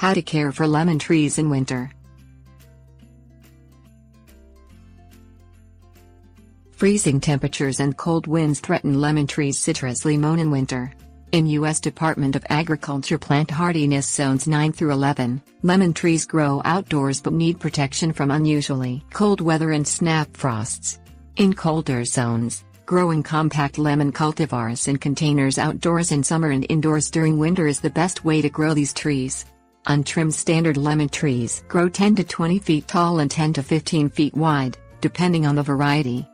How to care for lemon trees in winter. Freezing temperatures and cold winds threaten lemon trees' citrus limon in winter. In U.S. Department of Agriculture plant hardiness zones 9 through 11, lemon trees grow outdoors but need protection from unusually cold weather and snap frosts. In colder zones, growing compact lemon cultivars in containers outdoors in summer and indoors during winter is the best way to grow these trees. Untrimmed standard lemon trees grow 10 to 20 feet tall and 10 to 15 feet wide, depending on the variety.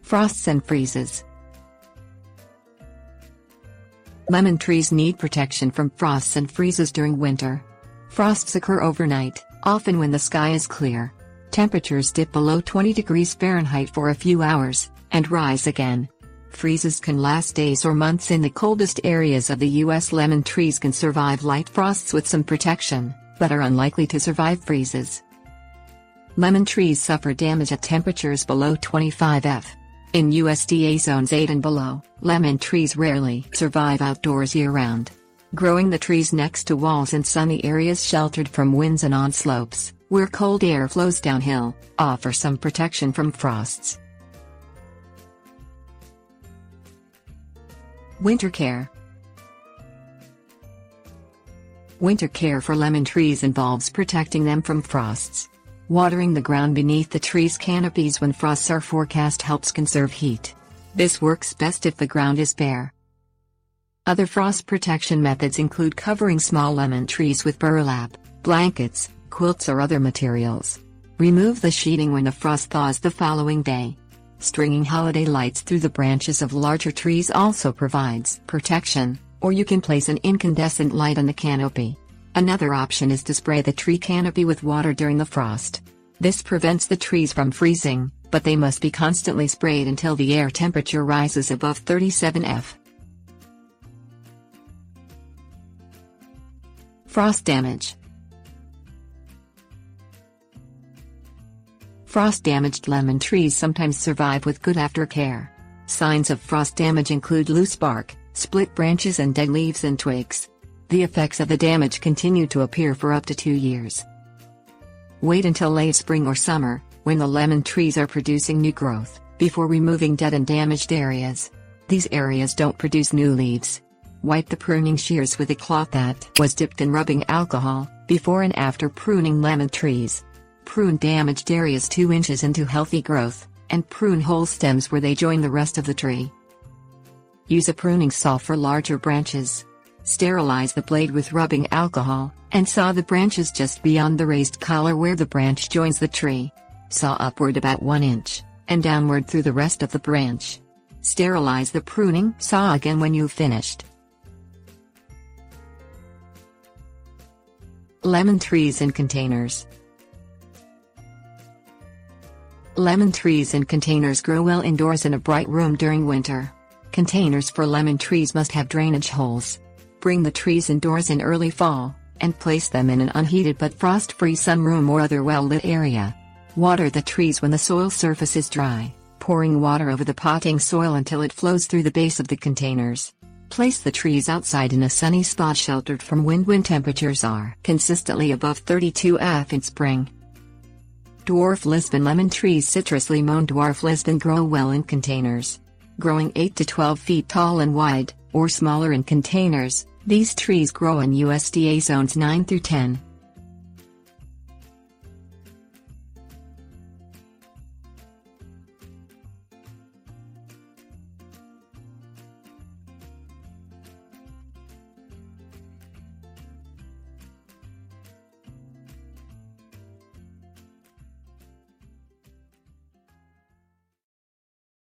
Frosts and freezes. Lemon trees need protection from frosts and freezes during winter. Frosts occur overnight, often when the sky is clear. Temperatures dip below 20 degrees Fahrenheit for a few hours, and rise again. Freezes can last days or months in the coldest areas of the U.S. Lemon trees can survive light frosts with some protection, but are unlikely to survive freezes. Lemon trees suffer damage at temperatures below 25 F. In USDA zones 8 and below, lemon trees rarely survive outdoors year-round. Growing the trees next to walls in sunny areas sheltered from winds and on slopes, where cold air flows downhill, offer some protection from frosts. Winter care. Winter care for lemon trees involves protecting them from frosts. Watering the ground beneath the tree's canopies when frosts are forecast helps conserve heat. This works best if the ground is bare. Other frost protection methods include covering small lemon trees with burlap, blankets, quilts or other materials. Remove the sheeting when the frost thaws the following day. Stringing holiday lights through the branches of larger trees also provides protection, or you can place an incandescent light on the canopy. Another option is to spray the tree canopy with water during the frost. This prevents the trees from freezing, but they must be constantly sprayed until the air temperature rises above 37 F. Frost damage. Frost-damaged lemon trees sometimes survive with good aftercare. Signs of frost damage include loose bark, split branches and dead leaves and twigs. The effects of the damage continue to appear for up to 2 years. Wait until late spring or summer, when the lemon trees are producing new growth, before removing dead and damaged areas. These areas don't produce new leaves. Wipe the pruning shears with a cloth that was dipped in rubbing alcohol, before and after pruning lemon trees. Prune damaged areas 2 inches into healthy growth, and prune whole stems where they join the rest of the tree. Use a pruning saw for larger branches. Sterilize the blade with rubbing alcohol, and saw the branches just beyond the raised collar where the branch joins the tree. Saw upward about 1 inch, and downward through the rest of the branch. Sterilize the pruning saw again when you've finished. Lemon trees in containers. Lemon trees in containers grow well indoors in a bright room during winter. Containers for lemon trees must have drainage holes. Bring the trees indoors in early fall, and place them in an unheated but frost-free sunroom or other well-lit area. Water the trees when the soil surface is dry, pouring water over the potting soil until it flows through the base of the containers. Place the trees outside in a sunny spot sheltered from wind when temperatures are consistently above 32 F in spring. Dwarf Lisbon lemon trees. Citrus limon dwarf Lisbon grow well in containers. Growing 8 to 12 feet tall and wide, or smaller in containers, these trees grow in USDA zones 9 through 10.